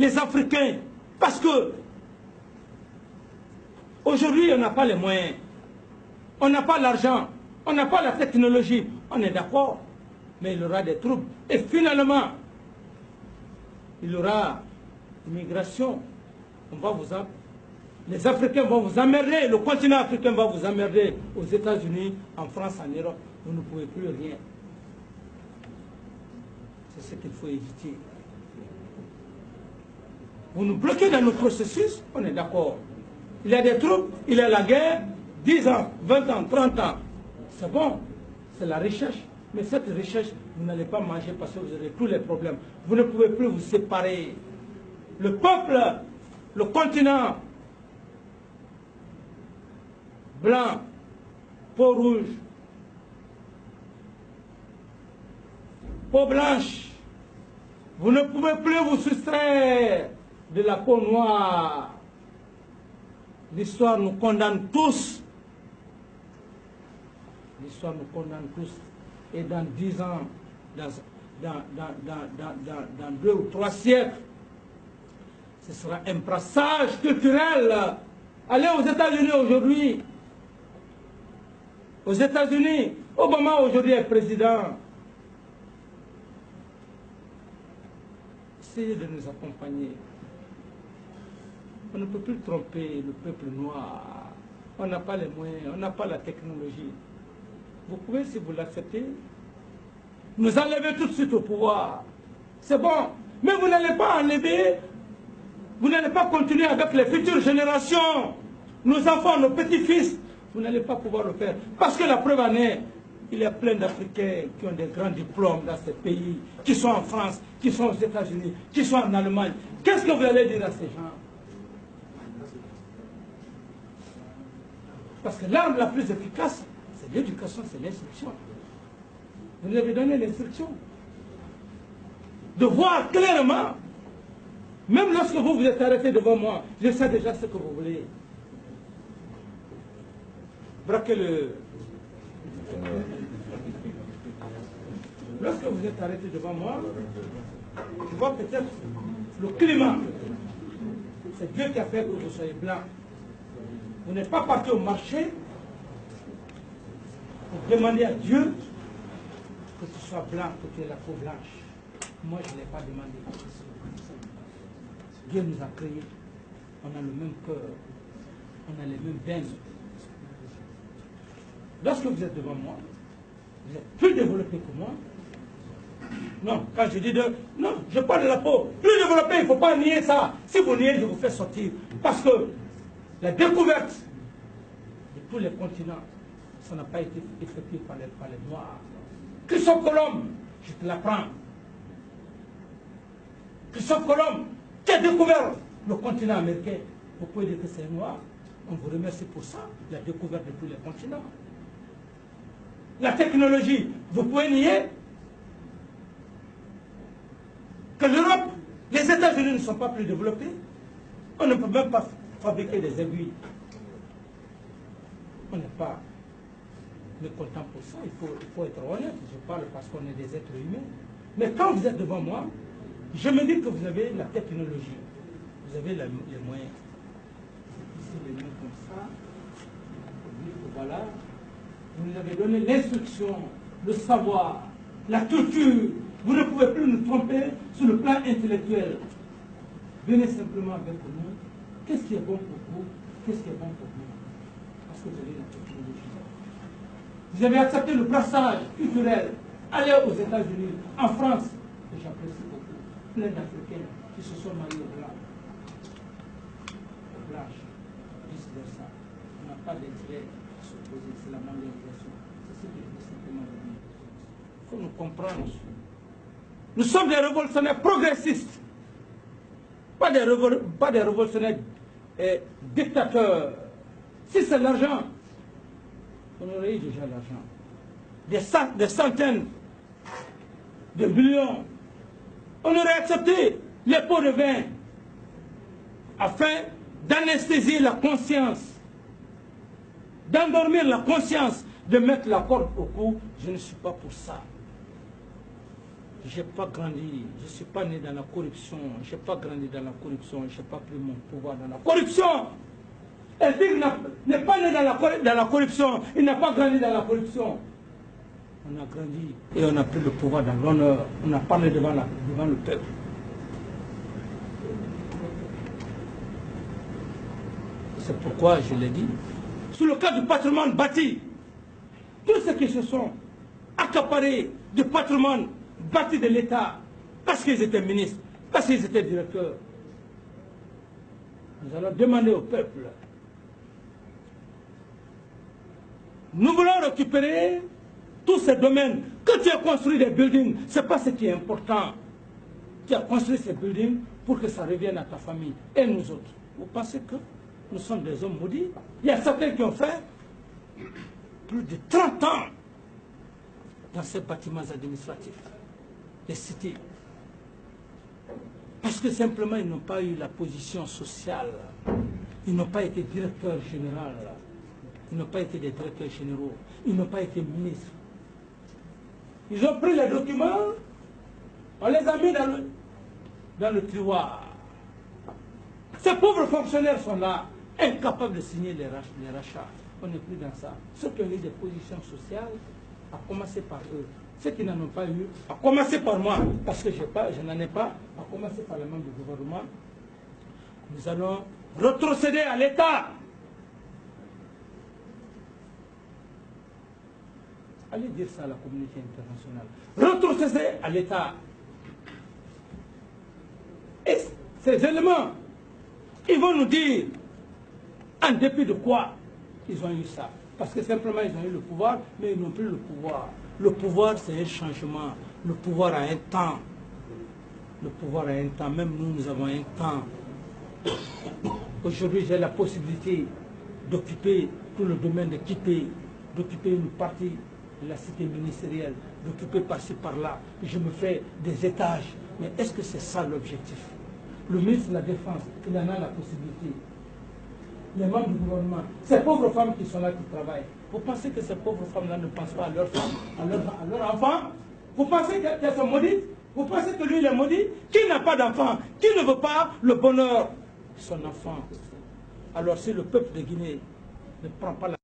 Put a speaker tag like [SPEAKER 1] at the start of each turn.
[SPEAKER 1] les Africains. Parce que aujourd'hui, on n'a pas les moyens. On n'a pas l'argent. On n'a pas la technologie. On est d'accord. Mais il y aura des troubles. Et finalement, il y aura une migration. Les Africains vont vous emmerder. Le continent africain va vous emmerder. Aux États-Unis, en France, en Europe, vous ne pouvez plus rien. C'est ce qu'il faut éviter. Vous nous bloquez dans nos processus, on est d'accord. Il y a des troupes, il y a la guerre, 10 ans, 20 ans, 30 ans. C'est bon, c'est la recherche. Mais cette recherche, vous n'allez pas manger parce que vous aurez tous les problèmes. Vous ne pouvez plus vous séparer. Le peuple, le continent, blanc, peau rouge, peau blanche, vous ne pouvez plus vous soustraire de la peau noire. L'histoire nous condamne tous. L'histoire nous condamne tous. Et dans 10 ans, dans 2 ou 3 siècles, ce sera un brassage culturel. Allez aux États-Unis aujourd'hui. Aux États-Unis, Obama aujourd'hui est président. Essayez de nous accompagner. On ne peut plus tromper le peuple noir. On n'a pas les moyens, on n'a pas la technologie. Vous pouvez, si vous l'acceptez, nous enlever tout de suite au pouvoir. C'est bon. Mais vous n'allez pas enlever, vous n'allez pas continuer avec les futures générations, nos enfants, nos petits-fils. Vous n'allez pas pouvoir le faire. Parce que la preuve en est, il y a plein d'Africains qui ont des grands diplômes dans ces pays, qui sont en France, qui sont aux États-Unis, qui sont en Allemagne. Qu'est-ce que vous allez dire à ces gens? Parce que l'arme la plus efficace, c'est l'éducation, c'est l'instruction. Vous nous avez donné l'instruction. De voir clairement, même lorsque vous vous êtes arrêté devant moi, je sais déjà ce que vous voulez. Braquez le... Lorsque vous êtes arrêté devant moi, je vois peut-être le climat. C'est Dieu qui a fait que vous soyez blanc. Vous n'êtes pas parti au marché pour demander à Dieu que tu sois blanc, que tu aies la peau blanche. Moi, je ne l'ai pas demandé. Dieu nous a créés. On a le même cœur. On a les mêmes veines. Lorsque vous êtes devant moi, vous êtes plus développé que moi. Non, quand je dis de... Non, je parle de la peau. Plus développé, il ne faut pas nier ça. Si vous niez, je vous fais sortir. Parce que la découverte de tous les continents, ça n'a pas été effectué par les Noirs. Christophe Colomb, je te l'apprends. Christophe Colomb, qui a découvert le continent américain. Vous pouvez dire que c'est noir. On vous remercie pour ça, la découverte de tous les continents. La technologie, vous pouvez nier que l'Europe, les États-Unis ne sont pas plus développés. On ne peut même pas fabriquer des aiguilles. On n'est pas mécontent pour ça, il faut être honnête. Je parle parce qu'on est des êtres humains. Mais quand vous êtes devant moi, je me dis que vous avez la technologie, vous avez les moyens. Ici, les mains comme ça, voilà. Vous nous avez donné l'instruction, le savoir, la culture. Vous ne pouvez plus nous tromper sur le plan intellectuel. Venez simplement avec nous. Qu'est-ce qui est bon pour vous? Qu'est-ce qui est bon pour vous? Parce que vous avez la technologie. Vous avez accepté le brassage culturel. Allez aux États-Unis, en France. Et j'apprécie beaucoup. Plein d'Africains qui se sont mariés aux Blancs. Aux Blanches. Vice-versa. On n'a pas d'intérêt à s'opposer. C'est la mondialisation. C'est ce que je veux simplement vous dire. Il faut nous comprendre. Nous sommes des révolutionnaires progressistes. Pas des révolutionnaires dictateurs. Si c'est l'argent, on aurait eu déjà l'argent. Des centaines de millions. On aurait accepté les pots de vin afin d'anesthésier la conscience, d'endormir la conscience, de mettre la corde au cou. Je ne suis pas pour ça. Je n'ai pas grandi, je ne suis pas né dans la corruption, je n'ai pas grandi dans la corruption, je n'ai pas pris mon pouvoir dans la corruption. Un tigre n'est pas né dans la corruption, il n'a pas grandi dans la corruption. On a grandi et on a pris le pouvoir dans l'honneur, on a parlé devant le peuple. C'est pourquoi je l'ai dit. Sur le cas du patrimoine bâti, tous ceux qui se sont accaparés du patrimoine bâti de l'État, parce qu'ils étaient ministres, parce qu'ils étaient directeurs, nous allons demander au peuple, nous voulons récupérer tous ces domaines. Quand tu as construit des buildings, ce n'est pas ce qui est important. Tu as construit ces buildings pour que ça revienne à ta famille et nous autres. Vous pensez que nous sommes des hommes maudits? Il y a certains qui ont fait plus de 30 ans dans ces bâtiments administratifs, des cités. Parce que simplement, ils n'ont pas eu la position sociale. Ils n'ont pas été directeurs généraux. Ils n'ont pas été des directeurs généraux. Ils n'ont pas été ministres. Ils ont pris les documents, on les a mis dans le tiroir. Ces pauvres fonctionnaires sont là, incapables de signer les rachats. On n'est plus dans ça. Ceux qui ont eu des positions sociales, à commencer par eux. Ceux qui n'en ont pas eu, à commencer par moi, parce que je n'en ai pas, à commencer par les membres du gouvernement. Nous allons retrocéder à l'État. Allez dire ça à la communauté internationale. Retrocéder à l'État. Et ces éléments, ils vont nous dire en dépit de quoi ils ont eu ça. Parce que simplement ils ont eu le pouvoir, mais ils n'ont plus le pouvoir. Le pouvoir, c'est un changement. Le pouvoir a un temps. Le pouvoir a un temps. Même nous, nous avons un temps. Aujourd'hui, j'ai la possibilité d'occuper tout le domaine de Kipé, d'occuper une partie de la cité ministérielle, d'occuper par-ci, par-là. Je me fais des étages. Mais est-ce que c'est ça l'objectif? Le ministre de la Défense, il en a la possibilité. Les membres du gouvernement, ces pauvres femmes qui sont là, qui travaillent, vous pensez que ces pauvres femmes-là ne pensent pas à leurs femmes, à leurs enfants? Vous pensez qu'elles sont maudites? Vous pensez que lui, il est maudit? Qui n'a pas d'enfant? Qui ne veut pas le bonheur de son enfant? Alors si le peuple de Guinée ne prend pas la